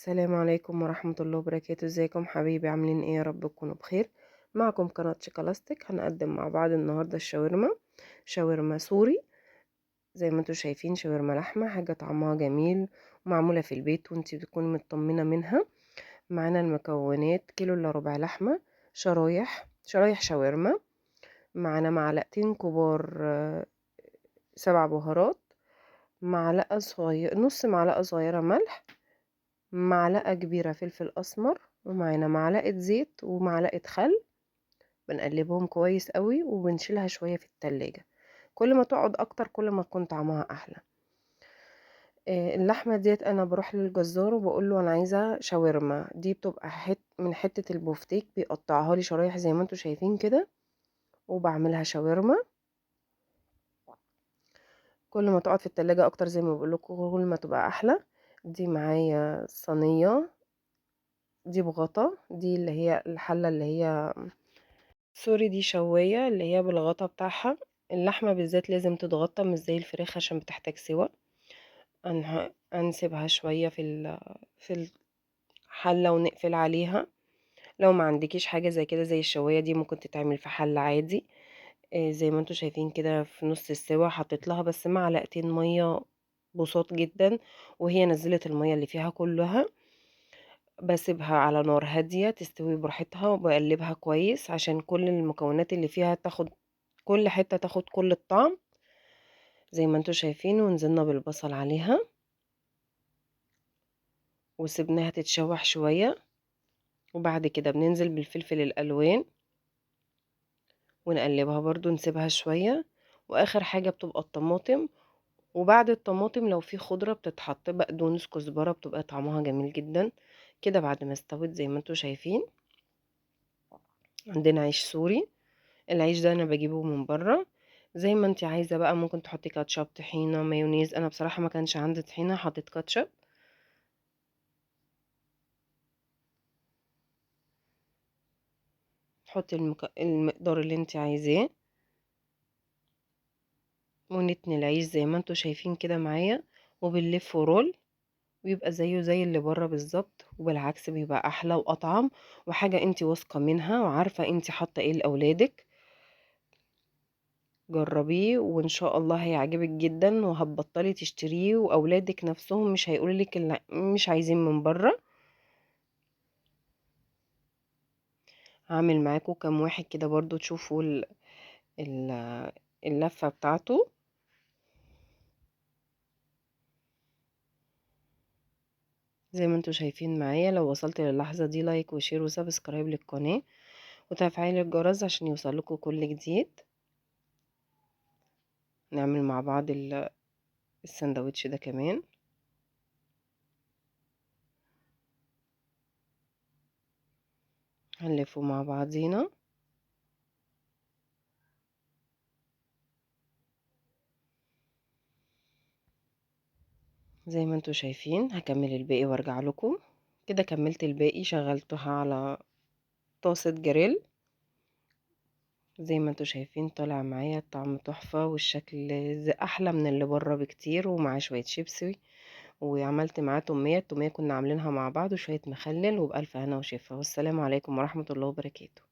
السلام عليكم ورحمة الله وبركاته. ازيكم حبايبي؟ عاملين ايه؟ يا رب تكونوا بخير. معكم قناة شيكالاستيك. هنقدم مع بعض النهاردة شاورما سوري. زي ما انتوا شايفين شاورما لحمة، حاجة طعمها جميل ومعمولة في البيت وانتي بتكوني مطمنة منها. معانا المكونات: كيلو الا ربع لحمة، شرايح شاورما. معانا معلقتين كبار 7 بهارات، نص معلقة صغيرة ملح، معلقة كبيرة فلفل أسمر، ومعانا معلقة زيت ومعلقة خل. بنقلبهم كويس قوي وبنشيلها شوية في التلاجة. كل ما تقعد أكتر كل ما تكون طعمها أحلى. اللحمة ديت أنا بروح للجزار وبقول له أنا عايزة شاورما. دي بتبقى من حتة البوفتيك، بيقطعها لي شرايح زي ما انتوا شايفين كده، وبعملها شاورما. كل ما تقعد في التلاجة أكتر زي ما بقولكوا كل ما تبقى أحلى. دي معايا صينية، دي بغطا، دي اللي هي الحلة اللي هي سوري، دي شواية اللي هي بالغطا بتاعها. اللحمة بالذات لازم تتغطى، مش زي الفراخ عشان بتحتاج سوا. هنسيبها شوية في الحلة ونقفل عليها. لو ما عندكيش حاجة زي كده زي الشواية دي، ممكن تتعمل في حلة عادي. زي ما انتوا شايفين كده في نص السوا حطيت لها بس معلقتين مية بساط جدا، وهي نزلت المية اللي فيها كلها. بسيبها على نار هادية تستوي براحتها وبقلبها كويس عشان كل المكونات اللي فيها تاخد كل حتة، تاخد كل الطعم زي ما انتوا شايفين. ونزلنا بالبصل عليها وسبناها تتشوح شوية، وبعد كده بننزل بالفلفل الألوان ونقلبها برضو، نسيبها شوية. واخر حاجة بتبقى الطماطم، وبعد الطماطم لو في خضرة بتتحط، بقدونس، كزبرة، بتبقى طعمها جميل جدا كده. بعد ما استوت زي ما انتوا شايفين، عندنا عيش سوري. العيش ده انا بجيبه من بره. زي ما انت عايزه بقى، ممكن تحطي كاتشب، طحينه، مايونيز. انا بصراحه ما كانش عندي طحينه، حطيت كاتشب. تحطي المقدار اللي انت عايزاه، ونتني العيش زي ما انتوا شايفين كده معايا، وبنلف رول. بيبقى زيه زي اللي بره بالظبط، وبالعكس بيبقى احلى واطعم، وحاجه انت واثقه منها وعارفه انت حاطه ايه لاولادك. جربيه وان شاء الله هيعجبك جدا، وهتبطلي تشتريه، واولادك نفسهم مش هيقولولك مش عايزين من بره. هعمل معاكم كام واحد كده برضو تشوفوا ال اللفة بتاعته. زي ما انتوا شايفين معايا. لو وصلت للحظة دي، لايك وشير وسبسكرايب للقناة وتفعيل الجرس عشان يوصلكوا كل جديد. نعمل مع بعض السندوتش ده كمان. هنلفه مع بعضينا زي ما انتوا شايفين. هكمل الباقي وارجع لكم. كده كملت الباقي، شغلتها على طاسة جريل. زي ما انتوا شايفين طالع معايا الطعم تحفة، والشكل احلى من اللي بره بكتير، ومعاه شوية شيبسي. وعملت معاه التومية كنا عاملينها مع بعض، وشوية مخلل، وبألف هنا وشفا. والسلام عليكم ورحمة الله وبركاته.